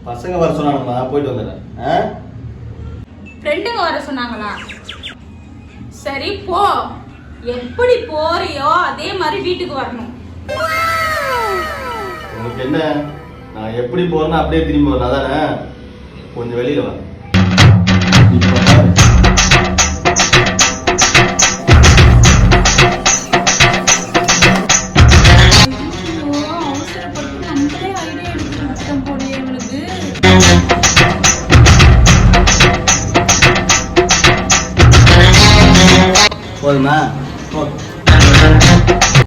பசங்க வர சொன்னாங்கம்மா, போயிட்டு வந்துடுறேன். ஃப்ரெண்டுங்க வர சொன்னாங்களா? சரி போ. எப்படி போறியோ அதே மாதிரி வீட்டுக்கு வரணும். உங்களுக்கு என்ன, நான் எப்படி போறேன்னா அப்படியே திரும்பி வரணும் அதானே? கொஞ்சம் வெளியில வா. போதுமா?